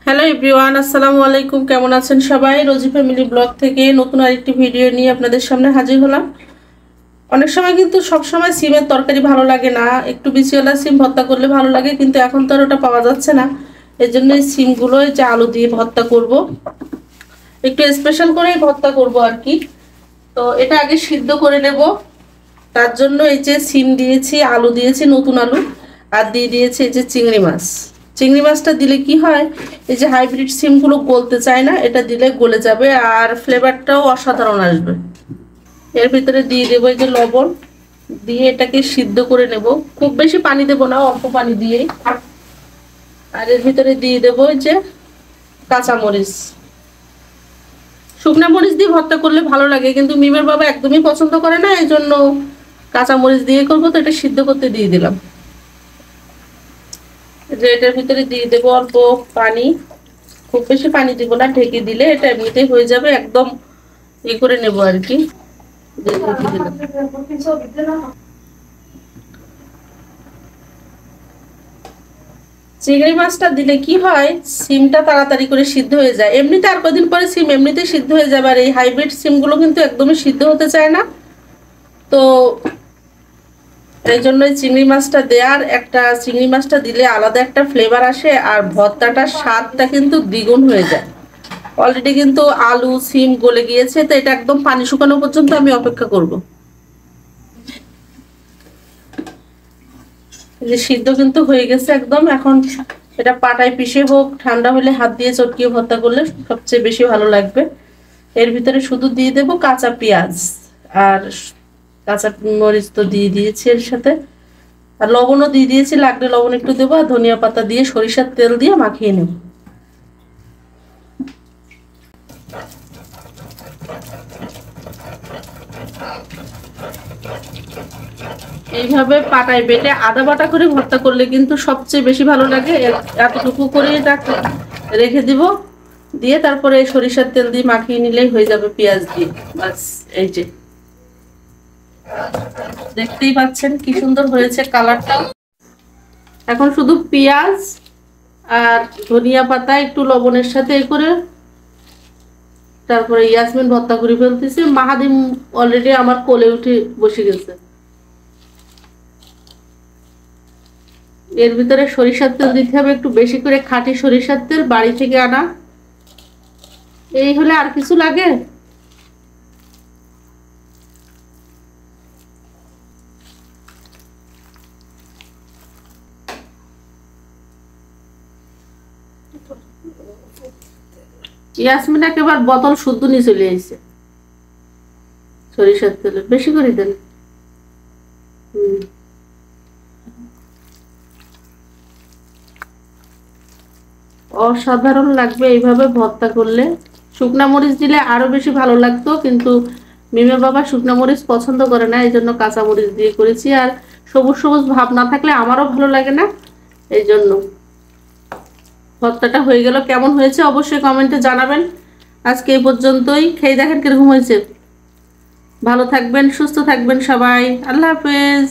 Hello everyone, আসসালামু আলাইকুম। কেমন আছেন সবাই? রোজি ফ্যামিলি ব্লগ থেকে নতুন আরেকটি ভিডিও নিয়ে আপনাদের সামনে হাজির হলাম। অনেক সময় কিন্তু সব সময় সিমের তরকারি ভালো লাগে না, একটু বিচিওয়ালা সিম ভর্তা করলে ভালো লাগে, কিন্তু এখন তো আর ওটা পাওয়া যাচ্ছে না। এই জন্য এই সিমগুলো যে আলু দিয়ে ভর্তা করব, একটু স্পেশাল করেই ভর্তা করব আর কি। তো এটা আগে সিদ্ধ করে নেব। তার জন্য এই যে সিম দিয়েছি, আলু দিয়েছি, নতুন আলু, আর দিয়ে দিয়েছি এই যে চিংড়ি মাছ। চিংড়ি মাছটা দিলে কি হয়, এই যে হাইব্রিড সিমগুলো গলতে চায় না, এটা দিলে গলে যাবে আর ফ্লেভারটাও অসাধারণ আসবে। এর ভিতরে দিয়ে দেবো এই যে লবণ, দিয়ে এটাকে সিদ্ধ করে নেব। খুব বেশি পানি দেবো না, অল্প পানি দিয়েই। আর এর ভিতরে দিয়ে দেবো এই যে কাঁচামরিচ। শুকনা মরিচ দিয়ে ভর্তা করলে ভালো লাগে, কিন্তু মিমের বাবা একদমই পছন্দ করে না, এই জন্য কাঁচামরিচ দিয়ে করবো। তো এটা সিদ্ধ করতে দিয়ে দিলাম। যে এটার ভিতরে দিয়ে দেবো অল্প পানি, খুব বেশি পানি দিব না, ঢেকে দিলে এটা এমনিতেই হয়ে যাবে। একদম ই করে নেবো আর কি। চিংড়ি মাছটা দিলে কি হয়, সিমটা তাড়াতাড়ি করে সিদ্ধ হয়ে যায়। এমনিতে আর কদিন পরে সিম এমনিতে সিদ্ধ হয়ে যাবে, আর এই হাইব্রিড সিমগুলো কিন্তু একদমই সিদ্ধ হতে চায় না। তো এই জন্যই চিংড়ি মাছটা দেওয়ার, একটা চিংড়ি মাছটা দিলে আলাদা একটা ফ্লেভার আসে, আর ভর্তাটার স্বাদটা কিন্তু দ্বিগুণ হয়ে যায়। অলরেডি কিন্তু আলু সিম গলে গিয়েছে, তো এটা একদম পানি শুকানো পর্যন্ত আমি অপেক্ষা করব। এই যে সিদ্ধ কিন্তু হয়ে গেছে একদম। এখন এটা পাটায় পিষে হোক, ঠান্ডা হলে হাত দিয়ে চটকিয়ে ভর্তা করলে সবচেয়ে বেশি ভালো লাগবে। এর ভিতরে শুধু দিয়ে দেব কাঁচা পেঁয়াজ আর কাঁচা মরিচ, তো দিয়ে দিয়েছি এর সাথে, আর লবণও দিয়ে দিয়েছি, লাগলে লবণ একটু দেবো, আর ধনিয়া পাতা দিয়ে সরিষার তেল দিয়ে মাখিয়ে নেব। এইভাবে পাটায় বেটে আদা বাটা করে ভর্তা করলে কিন্তু সবচেয়ে বেশি ভালো লাগে। এতটুকু করে রেখে দিব, দিয়ে তারপরে সরিষার তেল দিয়ে মাখিয়ে নিলেই হয়ে যাবে পেঁয়াজ দিয়ে। বাস, এই যে দেখতেই পাচ্ছেন কি সুন্দর হয়েছে কালারটা। এখন শুধু পেঁয়াজ আর ধনিয়া পাতা একটু লবণের সাথে করে তারপরে ইয়াসমিন ভর্তা করে ফেলতেছি। মাহাদিম অলরেডি আমার কোলে উঠে বসে গেছে। এর ভিতরে সরিষার তেল দিতে হবে একটু বেশি করে, খাঁটি সরিষার তেল, বাড়ি থেকে আনা। এই হলে আর কিছু লাগে? ইয়াসমিন একেবারে বোতল শুদ্ধ নিয়ে চলে আসছে সরিষার তেল বেশি করে দেন। অসাধারণ লাগবে এইভাবে ভর্তা করলে। শুকনা মরিচ দিলে আরো বেশি ভালো লাগতো, কিন্তু মিমের বাবা শুকনা মরিচ পছন্দ করে না, এই জন্য কাঁচা মরিচ দিয়ে করেছি। আর সবুজ সবুজ ভাব না থাকলে আমারও ভালো লাগে না, এই জন্য। ভর্তাটা হয়ে গেল, কেমন হয়েছে অবশ্যই কমেন্টে জানাবেন। আজকে এই পর্যন্তই, খেয়ে দেখেন কিরকম হয়েছে। ভালো থাকবেন, সুস্থ থাকবেন সবাই। আল্লাহ হাফেজ।